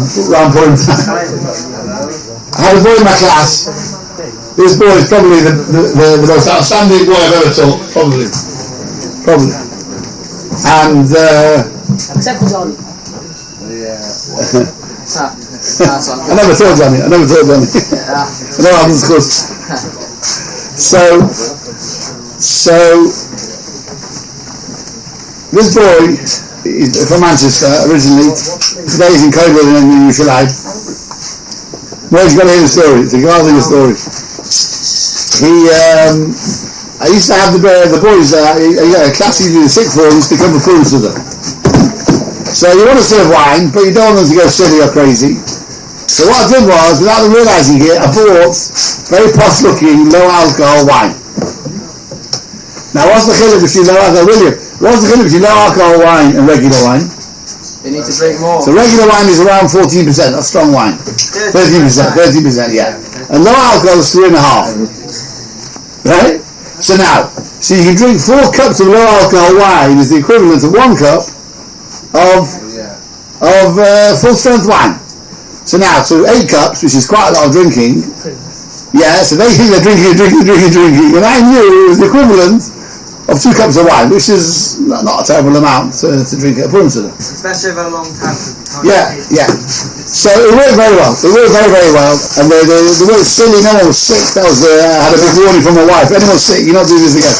round point. I had a boy in my class. This boy is probably the most outstanding boy I've ever taught, probably. And except for Johnny. I never told Johnny. I know I'm good. So this boy is from Manchester originally. Today he's in Cobham in Schwalbe. Well, you've got to hear the story. It's a gardening story. I used to have the boys, a class you do the sixth form used to come for food with them. So you want to serve wine, but you don't want them to go silly or crazy. So what I did was, without them realising it, I bought very posh-looking, low-alcohol wine. Now, what's the difference between low-alcohol wine and regular wine? They need to drink more. So regular wine is around 14% of strong wine. 13%, yeah. And low alcohol is 3.5. Right? So you can drink 4 cups of low alcohol wine is the equivalent of 1 cup of full strength wine. So 8 cups, which is quite a lot of drinking. Yeah, so they think they're drinking. And I knew it was the equivalent of 2 cups of wine, which is not a terrible amount to drink at a Purim Seder. Especially over a long time. Yeah. So it worked very well. And the word silly, no one was sick. That was had a big warning from my wife. If anyone's sick, you're not doing this again.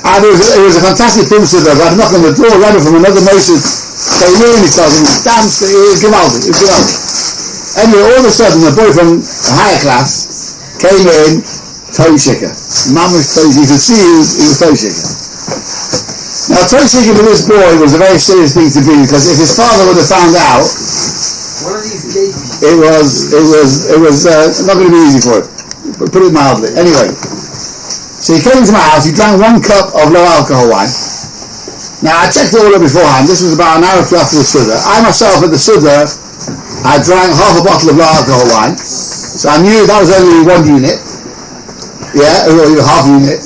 And it was a fantastic Purim Seder. I had a knock on the door, ran from another Moshe, came in, he started to dance. It was Givaldi. Anyway, all of a sudden, a boy from a higher class came in, toe shaker. Mum was toe shaker. You could see he was toe shaker. Now, toe shaker for this boy was a very serious thing to do, because if his father would have found out, it was not going to be easy for him. But put it mildly. Anyway, so he came to my house. He drank 1 cup of low alcohol wine. Now, I checked it all up beforehand. This was about an hour or two after the Suda. I myself at the Suda, I drank half a bottle of low alcohol wine. So I knew that was only 1 unit. Yeah, or half unit,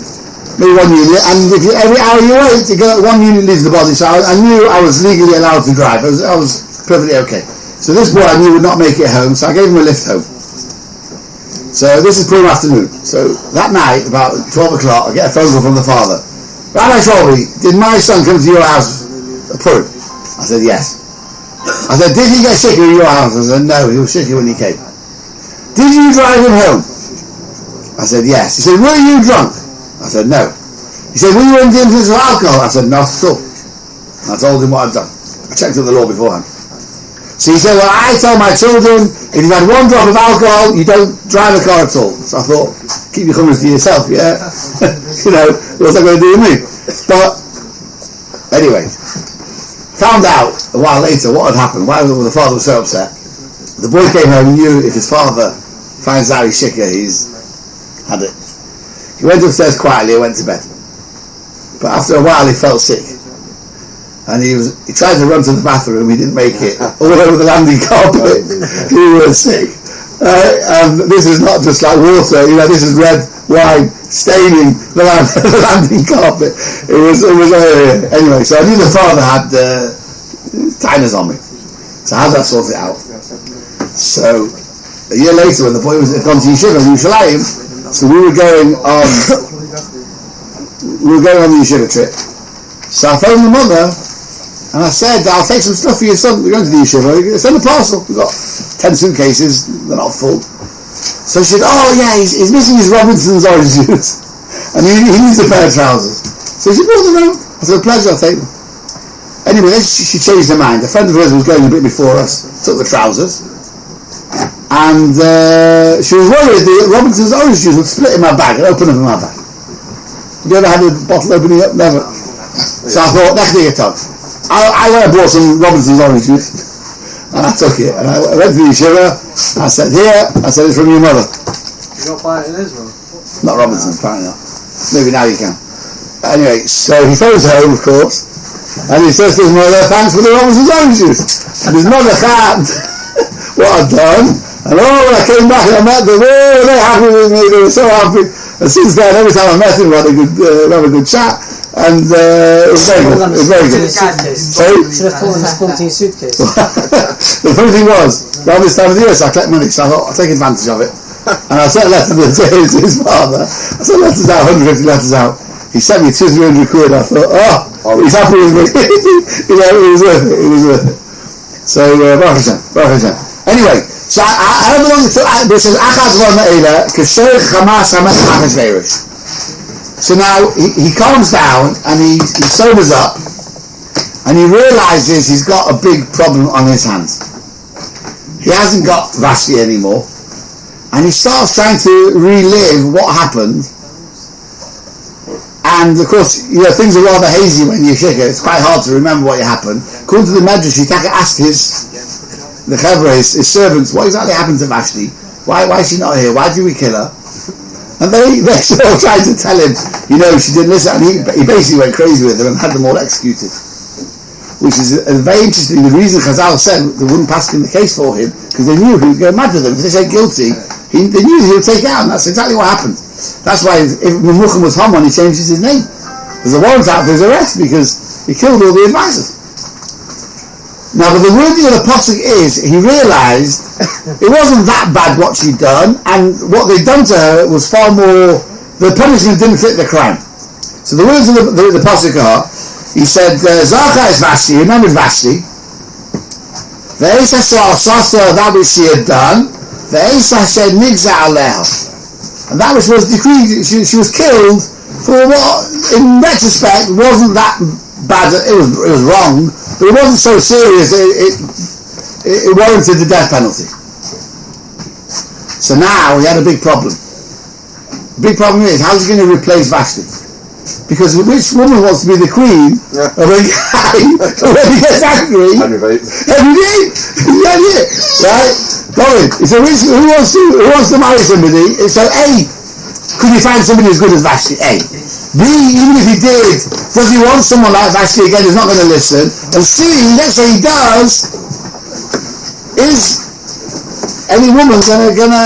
maybe 1 unit, and if every hour you wait, you get 1 unit leaves the body. So I knew I was legally allowed to drive. I was perfectly okay. So this boy I knew would not make it home, so I gave him a lift home. So this is Purim afternoon. So that night, about 12 o'clock, I get a phone call from the father. Rabbi Schwalbe, did my son come to your house at Purim? I said yes. I said, did he get sick in your house? I said no, he was sick when he came. Did you drive him home? I said yes. He said, were you drunk? I said no. He said, were you under the influence of alcohol? I said not at all. I told him what I'd done. I checked with the law beforehand. So he said, well, I tell my children, if you've had 1 drop of alcohol, you don't drive a car at all. So I thought, keep your comments to yourself, yeah? What's that going to do with me? But anyway, found out a while later what had happened, why the father was so upset. The boy came home and knew if his father finds out he's shikha, he's had it. He went upstairs quietly and went to bed. But after a while he felt sick. And he tried to run to the bathroom, he didn't make it. All over the landing carpet, he was sick. And this is not just like water, this is red wine staining the landing carpet. It was anyway, so I knew the father had tinnitus on me. So how did I sort it out? So a year later, when the boy was gone to Yeshiva in Yerushalayim, so we were going on the Yeshiva trip. So I phoned the mother and I said, I'll take some stuff for your son. We're going to the Yeshiva. Send a parcel. We've got 10 suitcases. They're not full. So she said, oh yeah, he's missing his Robinson's orange juice. And he needs a pair of trousers. So she brought them out. I said, pleasure, I'll take them. Anyway, then she changed her mind. A friend of hers was going a bit before us, took the trousers. And she was worried the Robinson's orange juice would split in my bag and open up in my bag. Have you ever had a bottle opening up? Never. So I thought, that's the tongue. I went and bought some Robinson's orange juice. And I took it. And I went to the Yeshiva. I said, here. I said, it's from your mother. You don't buy it in Israel? Not Robinson, apparently not. Maybe now you can. Anyway, so he phones home, of course. And he says to his mother, thanks for the Robinson's orange juice. And his mother can't. What I'd done. And when I came back and I met them, they were happy with me, they were so happy. And since then, every time I met him, we had a good chat. And it was very good. It was very good. Sorry? Should have put in a spunky suitcase. The funny thing was, around this time of the year, so I collect money, so I thought I'll take advantage of it. And I sent a letter to his father. I sent letters out, 150 letters out. He sent me 200-300 quid. I thought, he's happy with me. You know, it was worth it. It was worth it. So, Baruch Hashem. Anyway, so I don't belong to, but it says, Achaz von Me'ela, Kesher Chamas Hamet Achashverosh. So now he calms down and he sobers up and he realizes he's got a big problem on his hands. He hasn't got Vashti anymore, and he starts trying to relive what happened. And of course, you know, things are rather hazy when you're shikha. It's quite hard to remember what happened. According to the Medrash, he asked the Chevra, his servants, what exactly happened to Vashti? Why is she not here? Why did we kill her? And they sort of tried to tell him, you know, she didn't listen. And he basically went crazy with them and had them all executed. Which is very interesting. The reason Chazal said they wouldn't pass him the case for him, because they knew he would go mad with them. If they said guilty, they knew he would take it out, and that's exactly what happened. That's why if Memuchim was Haman, he changes his name. There's a warrant out for his arrest because he killed all the advisors. Now, but the wording of the pasuk is, he realised it wasn't that bad what she'd done, and what they'd done to her was far more, the punishment didn't fit the crime. So the words of the pasuk are, he said, Zacha is Vashti, he remembered Vashti, Ve'es Hashem Sasa, that which she had done, Ve'es Hashem Nigza Aleha, and that which was decreed, she was killed for what, in retrospect, wasn't that bad, it was wrong, but it wasn't so serious, it warranted the death penalty. So now he had a big problem. The big problem is, how's he going to replace Vashti? Because which woman wants to be the queen of a guy when he gets angry? Every day? Yeah, right? Colin, so who wants to marry somebody? So A, could you find somebody as good as Vashti? A. B, even if he did, does he want someone like Vashti again who's not going to listen? And C, let's say he does, is any woman going to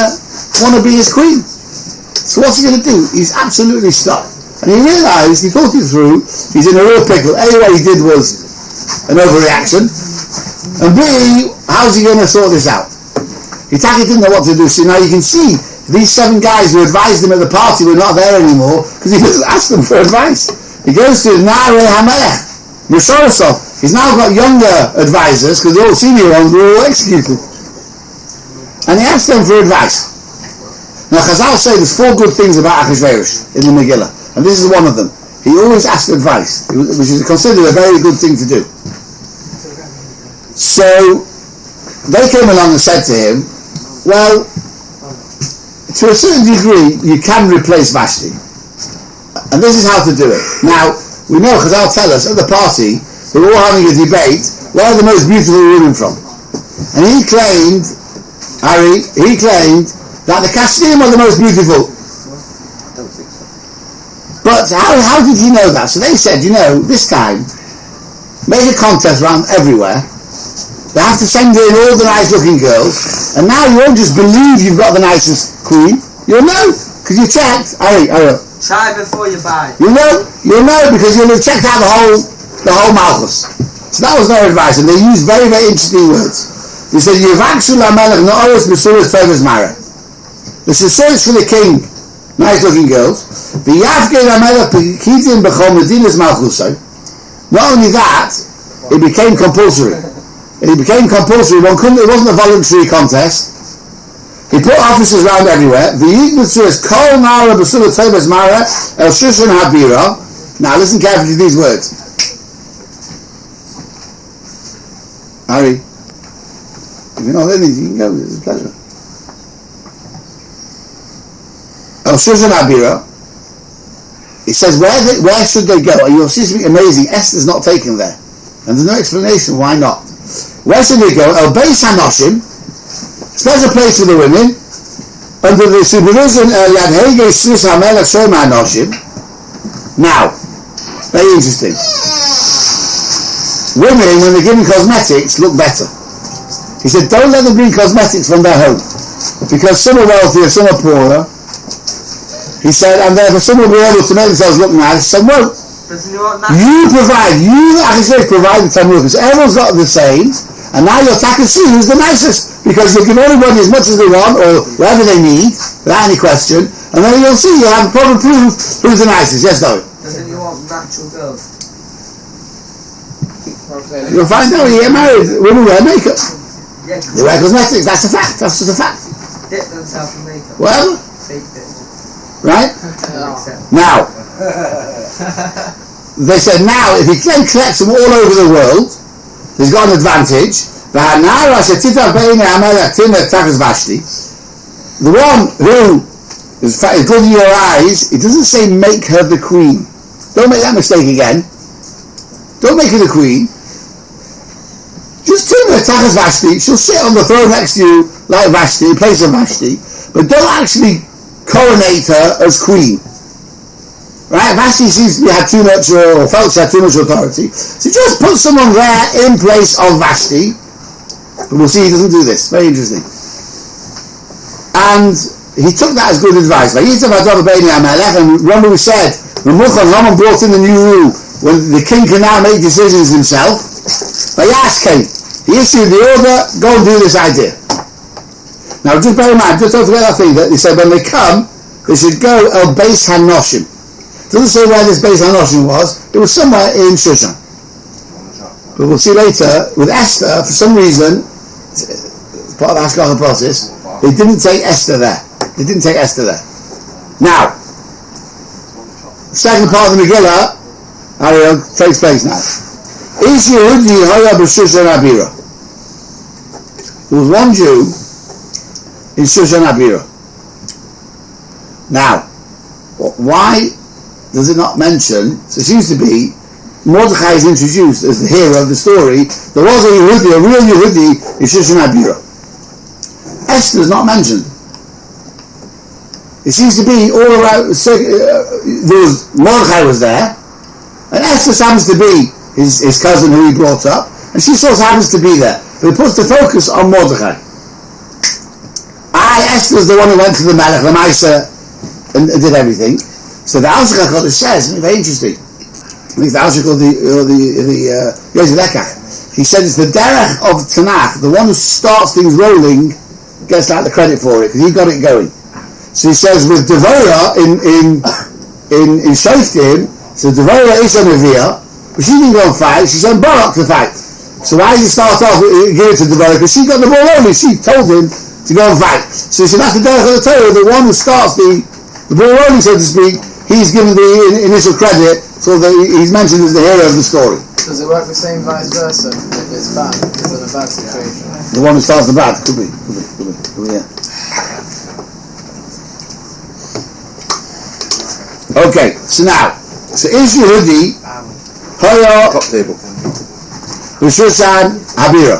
want to be his queen? So what's he going to do? He's absolutely stuck. And he realised, he thought it through, he's in a real pickle. A, what he did was an overreaction. And B, how's he going to sort this out? He didn't know what to do. So now you can see, these 7 guys who advised him at the party were not there anymore because he doesn't ask them for advice. He goes to Nare HaMelech, Mishorosov. He's now got younger advisors because the all senior ones were all executed. And he asked them for advice. Now Chazal say there's 4 good things about Achashverosh in the Megillah, and this is one of them. He always asked advice, which is considered a very good thing to do. So they came along and said to him, well, to a certain degree, you can replace Vashti. And this is how to do it. Now, we know, Chazal tell us, at the party, they were all having a debate, where are the most beautiful women from? And he claimed that the Kasdim are the most beautiful. But how did he know that? So they said, this time, make a contest around everywhere. They have to send in all the nice looking girls, and now you won't just believe you've got the nicest queen, you'll know, because you checked. Try before you buy. You'll know because you'll have checked out the whole Malchus. So that was their advice, and they used very, very interesting words. They said, Yivakshu lamelech na'oros b'suras teves mara. They should search for the king, nice looking girls. V'yafke lamelech b'kitim b'chol medinas malchusay. Not only that, it became compulsory. It wasn't a voluntary contest. He put officers around everywhere. Now listen carefully to these words. Harry, if you're not listening, you can go. It's a pleasure. El Shushan Habira. It says, where should they go? You'll see something amazing. Esther's not taken there. And there's no explanation why not. Where should they go? El Beis Hanoshim, special place for the women, under the supervision of Yad Hege Shus HaMelech Shoma Hanoshim. Now, very interesting. Women, when they're given cosmetics, look better. He said, don't let them bring cosmetics from their home, because some are wealthier, some are poorer. He said, and therefore some will be able to make themselves look nice, some won't. You provide, you actually provide the Talmud, because everyone's got the same, and now you're taking see who's the nicest, because you give everybody as much as they want, or whatever they need, without any question, and then you'll see, you'll have proper proof who's the nicest. Yes, no? Doesn't you want natural girls? You'll find out when you get married, women wear makeup. Yeah, They wear cosmetics, that's a fact, that's just a fact. dip themselves in makeup. Well, Fake dip. right? Now, they said now, if he then collects them all over the world, he's got an advantage. The one who is good in your eyes, it doesn't say make her the queen. Don't make that mistake again. Don't make her the queen. Just tell her Tachas Vashti, she'll sit on the throne next to you like Vashti, in place of Vashti, but don't actually coronate her as queen. Right? Vashti seems to had too much, or felt she had too much authority. So just put someone there in place of Vashti. But we'll see he doesn't do this. Very interesting. And he took that as good advice. And remember we said, when Haman brought in the new rule, when the king can now make decisions himself, Vayash came. He issued the order, go and do this idea. Now just bear in mind, just don't forget that thing, that he said when they come, they should go El Beis HaNoshim. It doesn't say where this Beis HaNoshim was, it was somewhere in Shushan. But we'll see later, with Esther, for some reason, part of the Hashgacha process, they didn't take Esther there. They didn't take Esther there. Now, second part of the Megillah, Ariel, takes place now. Ish Yehudi Haya b'Shushan Abira. There was one Jew in Shushan Abira. Now, why does it not mention, so it seems to be, Mordechai is introduced as the hero of the story. There was a Yehudi, a real Yehudi in Shushan Abira. Esther is not mentioned. It seems to be all around, there was, Mordechai was there, and Esther happens to be his cousin who he brought up, and she also happens to be there. But he puts the focus on Mordechai. Esther's the one who went to the Melech, the Maisa, and did everything. So the Al-Shekha Kodesh says, very interesting, I think the Al-Shekha, he said it's the derech of Tanakh, the one who starts things rolling, gets like the credit for it, because he got it going. So he says with Devorah in Shoftim, so Devorah is a Neviah, but she didn't go and fight, she sent Barak to fight. So why did he start off give it to Devorah? Because she got the ball rolling, she told him to go and fight. So he said that's the derech of the Torah, the one who starts the ball rolling, so to speak, he's given the initial credit, so that he's mentioned as the hero of the story. Does it work the same vice versa? If it's bad, it's in a bad situation. The one who starts the bad, could be, yeah. Okay, so now, so is Yehudi Haya top table Shushan Abira.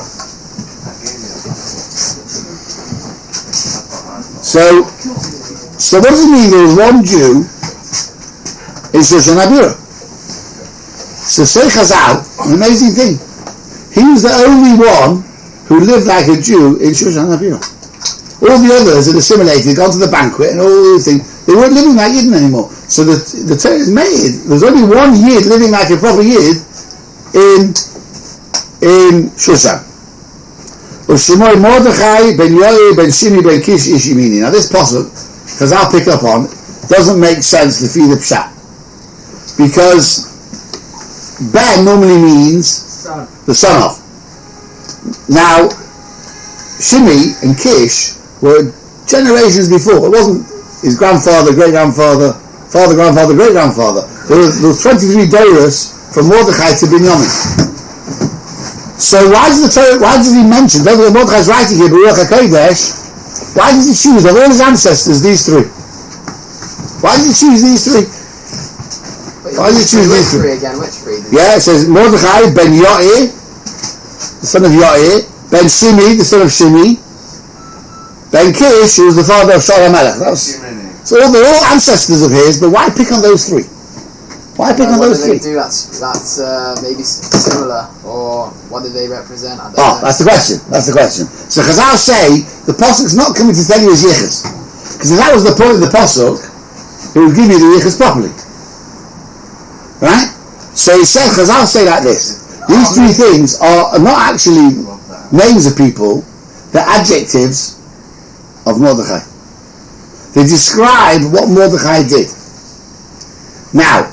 So what does it mean there was one Jew in Shushan Abira? So say Chazal, an amazing thing. He was the only one who lived like a Jew in Shushan Abira. All the others had assimilated, gone to the banquet and all those things. They weren't living like Yidden anymore. So the term is made. There's only one Yid living like a proper Yid in Shushan. U'Shemoi Mordechai ben Yoel ben Shimi ben Kish Ishimini. Now this pasuk, because I'll pick up on, doesn't make sense to feed the pshat. Because Ben normally means the son of. Now, Shimi and Kish were generations before. It wasn't his grandfather, great-grandfather, father, grandfather, great-grandfather. There was 23 Deiros from Mordechai to Binyamin. So why does he mention, don't forget Mordechai's writing here, Baruch HaKodesh, why does he choose, of all his ancestors, these three? Why does he choose these three? Why does he choose these three? Again, which three? Yeah, it says Mordechai ben Yair, the son of Yair, ben Shimi, the son of Shimi, ben Kish, who was the father of Sholom Melech. So they're all ancestors of his, but why pick on those three? Why pick on those three? What did they do that's maybe similar, or what did they represent? I don't know. That's the question. So Chazal say, the Pasuk's not coming to tell you his yichus. Because if that was the point of the Pasuk, it would give you the yichus properly. Right? So he said, Chazal say like this. These three things are not actually names of people, they're adjectives of Mordechai. They describe what Mordechai did. Now,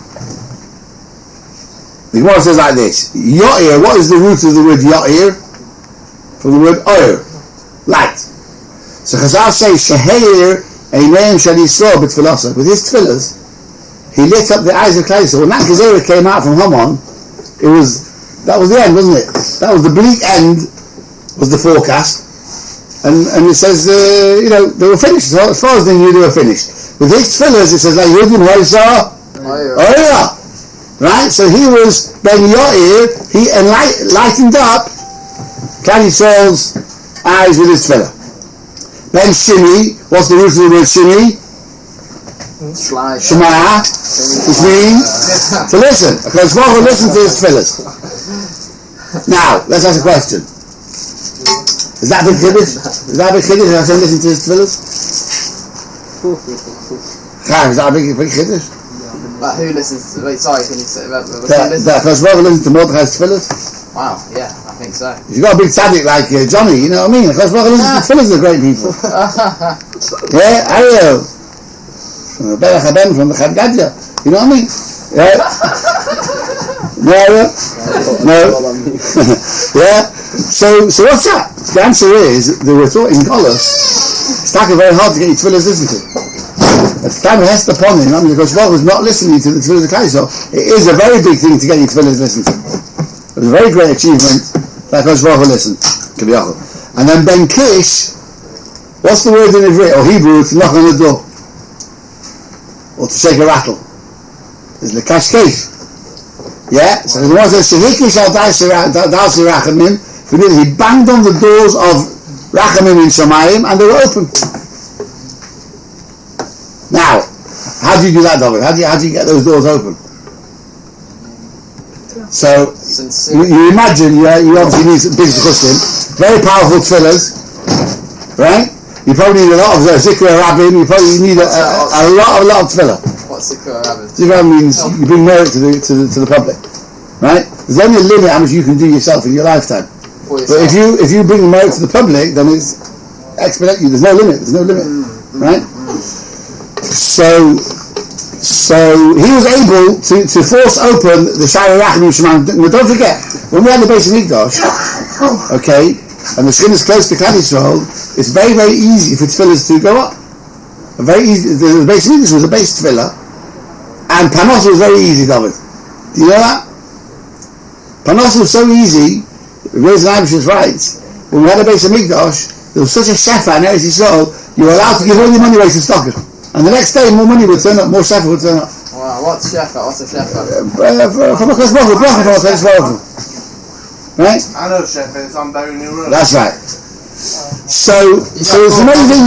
the Gemara says like this, Yo'ir, what is the root of the word Yo'ir? From the word Oir, light. So Chazal says, Sheheir Eineim Shel Yisrael b'tfilosa. With his tefillahs, he lit up the eyes of Klal Yisrael. When that Gezerah came out from Haman, that was the end, wasn't it? That was the bleak end, was the forecast. And it says, they were finished. So as far as they knew, they were finished. With his tefillahs, it says, like Yehudim Hoysa Oira. Right? So he was Ben Yo'ir, he lightened up Klal Yisrael's eyes with his tefillah. Ben Shimi, what's the root of the word Shimi? Shema, which means to listen. Because Baruch will listen to his tefillahs. Now, let's ask a question. Is that a big chiddush? Is that a big chiddush? If I listen to his tefillahs? Chaim, is that a big chiddush? But who listens to? Wait, sorry, can you say that? Because Baruch will listen to Mordechai's tefillahs. Wow, yeah, I think so. If you've got a big tzaddik like Johnny, you know what I mean? Because Baruch will listen to tefillahs of great people. Yeah, Ariel. From the Berach Haben, from the Chad Gadya. You know what I mean? Yeah. No. Yeah. So what's that? The answer is, they were taught in Golos, it's taken very hard to get your tefillahs listened to. At the time of Esther upon him, because God was not listening to the tefillahs of Klal Yisrael, it is a very big thing to get your tefillahs listened to. It was a very great achievement that God will listen to. And then Ben Kish, what's the word in Ivrit or Hebrew to knock on the door? Or to shake a rattle. It's the kashkesh. Yeah? So the one says, Shehikish al Dalsi Rachamim, he banged on the doors of Rachamim in Shamayim and they were open. Now, how do you do that, David? How do you get those doors open? So, you imagine, you obviously need some big custom, very powerful tefillahs, right? You probably need a lot of Zikra Rabbin, you probably need a lot of tefillah. What's Zikra Rabbin? Zikra means you bring merit to the public, right? There's only a limit how much you can do yourself in your lifetime. But if you bring merit to the public, then it's exponential. There's no limit, right? So he was able to force open the Shari Rachim Shemam. Now don't forget, when we had the Beis Hamikdash, okay, and the skin is close to Klal Yisrael, it's very, very easy for tefillahs to go up. Very easy. The Beis Hamikdash was a base tefillah, and Panos was very easy, David. Do you know that? Panos was so easy. Reza Nabish's writes, when we had a Beis Hamikdash, there was such a shefa in Eretz Yisrael, you were allowed to give all your money away to stock it. And the next day, more money would turn up, more shefa would turn up. Wow, what's shefa? What's a shefa? From a Kosh Baruch Hu, from a Kosh Baruch Hu. Right? I know shefa, it's on Barry New Road. That's right. So it's amazing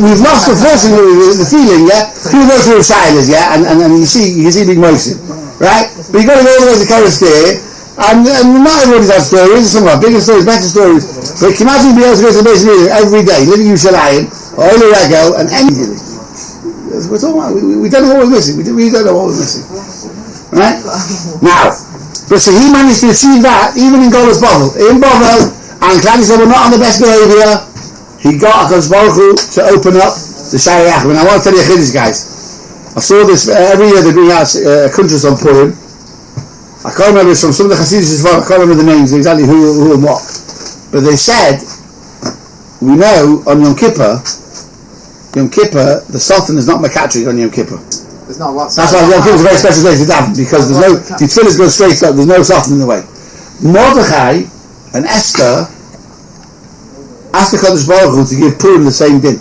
we've lost unfortunately the feeling, yeah? People go through Shilas, yeah, and you see big motion, right? But you've got to go all the way to Korostir, and not everybody's had stories, some have bigger stories, better stories, but can you imagine being able to go to the Beis Hamikdash every day, living in Yerushalayim, or Oile Regel, and anything? We're talking about, we don't know what we're missing, we don't know what we're missing, right? Now, but so he managed to achieve that, even in Golos Bavel, and Klal Yisrael were not on the best behaviour, he got HaKadosh Baruch Hu to open up the Shari Rachim. And I want to tell you a chiddush, guys. I saw this every year they bring out a kuntras on Purim. I can't remember, it's from some of the Hasidic as well, I can't remember the names exactly who and what. But they said, we know on Yom Kippur, the Sultan is not Makatrik on Yom Kippur. There's not what? That's why Yom Kippur is a very special day to daven, because there's no, the tefillahs go straight up, there's no Sultan in the way. Mordechai and Esther asked the Kadosh Baruch Hu to give Purim the same din.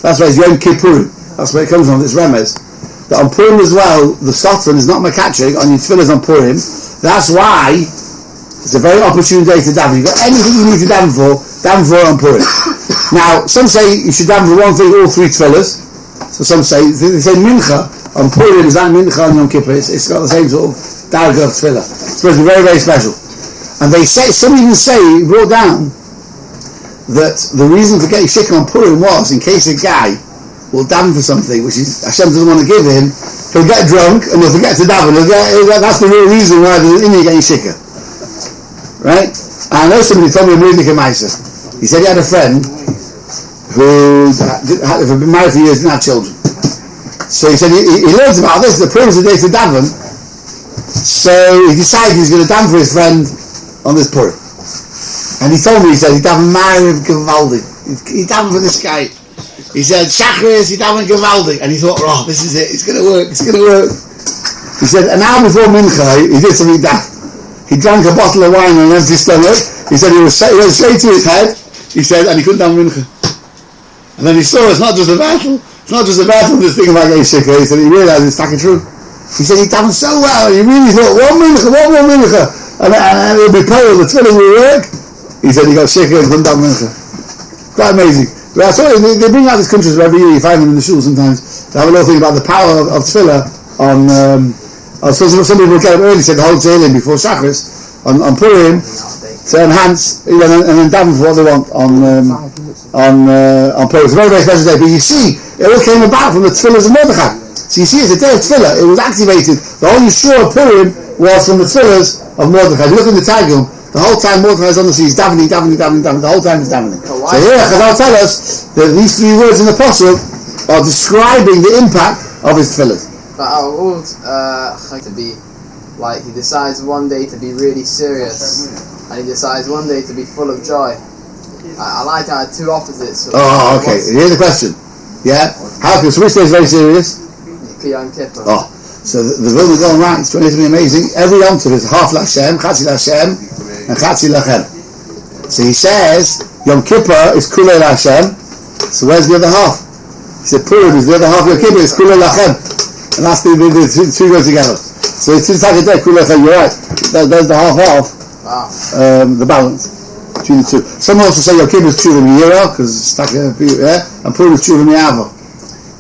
That's why it's Yom Kippur. That's where it comes from, this remez. That on Purim as well, the Sultan is not Makatrik on your tefillahs on Purim. That's why it's a very opportune day to daven. You've got anything you need to daven for on Purim. Now, some say you should daven for one thing, all three tefillahs. So some say, they say Mincha on Purim is that Mincha on Yom Kippur. It's got the same sort of darga of tefillah. It's supposed to be very, very special. And they say, some even say, brought down, that the reason for getting sick on Purim was in case a guy will daven for something which Hashem doesn't want to give him, he'll get drunk and he'll forget to daven. That's the real reason why the Inni getting shikha. Right? And I know somebody told me a Mudlik Maisa. He said he had a friend who had been married for years and didn't have children. So he said he learns about this, the Purim is the day to daven. So he decided he's going to daven for his friend on this Purim. And he told me, he said, he davened Ma'ariv Gavaldi. He davened for this guy. He said, Shachris, he davened Gavaldi. And he thought, oh, this is it, it's going to work. He said, an hour before Mincha, he did something daft. He drank a bottle of wine on an empty stomach. He said, he went straight to his head. He said, and he couldn't daven Mincha. And then he saw it's not just a battle. It's not just a battle, this thing about getting shikha. He said, he realised it's fucking true. He said, he davened so well. He really thought, one more Mincha. And it'll be pale, the tefillin will work. He said, he got shikha and couldn't daven Mincha. Quite amazing. But I saw they bring out these countries every year. You find them in the shul sometimes. They have a little thing about the power of tefillah on. Some people get up early, said the whole Tehillim before Shacharis on Purim to enhance, and then daven for what they want on Purim. It's a very, very special day. But you see, it all came about from the tefillahs of Mordechai. So you see, it's a day of tefillah. It was activated. The whole Yeshua of Purim was from the tefillahs of Mordechai. If you look in the Targum, the whole time Mordechai is on the sea, he's davening. The whole time he's davening. So here, Chazal tell us that these three words in the Pasuk are describing the impact of his tefillahs. But our old to be like, he decides one day to be really serious, and he decides one day to be full of joy. I like how two opposites. Oh, okay. Here's the question. Yeah? How can, so which day is very serious? Yom Kippur. Oh, so the Vilna going right, it's going to be amazing. Every Yom Tov is half Lashem, Chatzi Lashem, and Chatzi Lachem. So he says, Yom Kippur is Kulei Lashem, so where's the other half? He said, Purim is the other half of Yom Kippur, is Kulei Lachem. And that's the two go together. So it's like a day, Kulei Lachem, you're right. There's the half. Wow. The balance between the two. Some also say Yom Kippur is Tshuva Miyira, because it's like and Purim is Tshuva Miyava.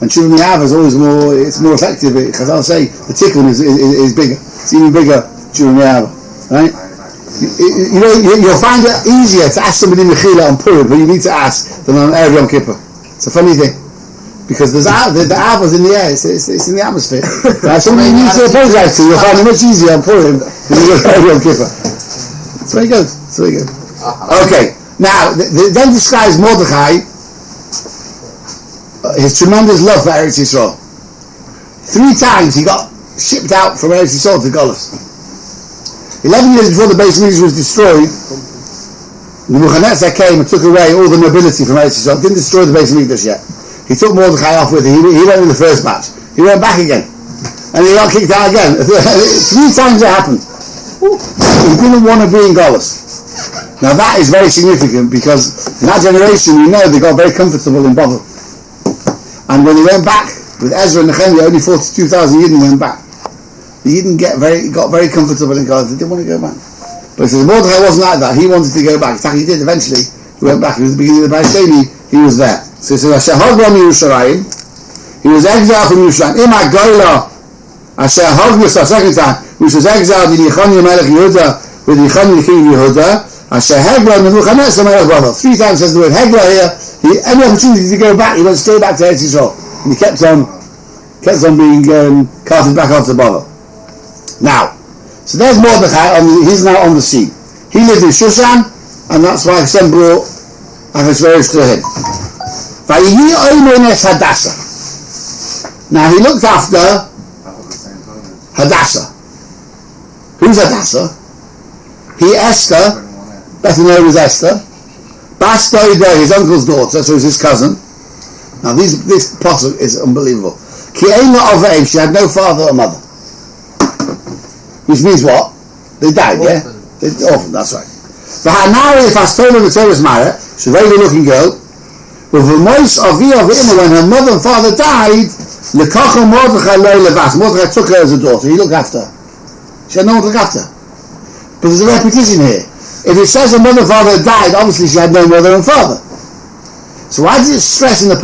And Tshuva Miyava is always more effective. Because I'll say the tikkun is bigger. It's even bigger, Tshuva Miyava. Right? You'll find it easier to ask somebody Mechila on Purim, but you need to ask than on Erev Yom Kippur. It's a funny thing. Because the Av is in the air, it's in the atmosphere. Somebody you need to apologize to, you'll find it much easier on Purim than you will on Erev Yom Kippur. That's very good. Okay, now, then describes Mordechai, his tremendous love for Eretz Yisrael. 3 times he got shipped out from Eretz Yisrael to Golus. 11 years before the Beis Mikdash was destroyed, Nebuchadnezzar came and took away all the nobility from Eretz Yisrael. Didn't destroy the Beis Mikdash yet. He took Mordechai off with him. He went with the first batch. He went back again, and he got kicked out again. 3 times it happened. He didn't want to be in Golus. Now that is very significant, because in that generation, they got very comfortable in Babel. And when he went back with Ezra and Nehemiah, only 42,000 Yidden went back. The Yidden got very comfortable in Golus. They didn't want to go back. But Mordechai wasn't like that. He wanted to go back. In fact, he did eventually. He went back. He was at the beginning of the Baisheni. He was there. So he says, Asher Hoglam Yerushalayim. He was exiled from Yerushalayim. Ima Goyla. Asher Hoglam, second time, which was exiled in Yechoni Melech Yehuda, with Yechoni the king of Yehuda. Asher Hegla Nebuchadnezzar Melech Babel. 3 times says the word Hegla here. Any opportunity to go back, he went straight back to Eretz Yisrael. And he kept on being carted back off to Babel. Now, so there's Mordechai, he's now on the scene. He lived in Shushan, and that's why Hashem brought Achashverosh to him. Now he looked after Hadassah. Who's Hadassah? He Esther, better known as Esther. Bas Doida, his uncle's daughter, so it's his cousin. Now this pasuk is unbelievable. Ki ein la'avim, she had no father or mother. Which means what? They died, yeah? Orphan, that's right. V'hanari if Astola v'Torah's married, she's a very good looking girl. With the most of when her mother and father died, Lekacha Mordechai lo levas. Mordechai took her as a daughter. He looked after her. She had no one to look after her. But there's a repetition here. If it says her mother and father died, obviously she had no mother and father. So why does it stress in the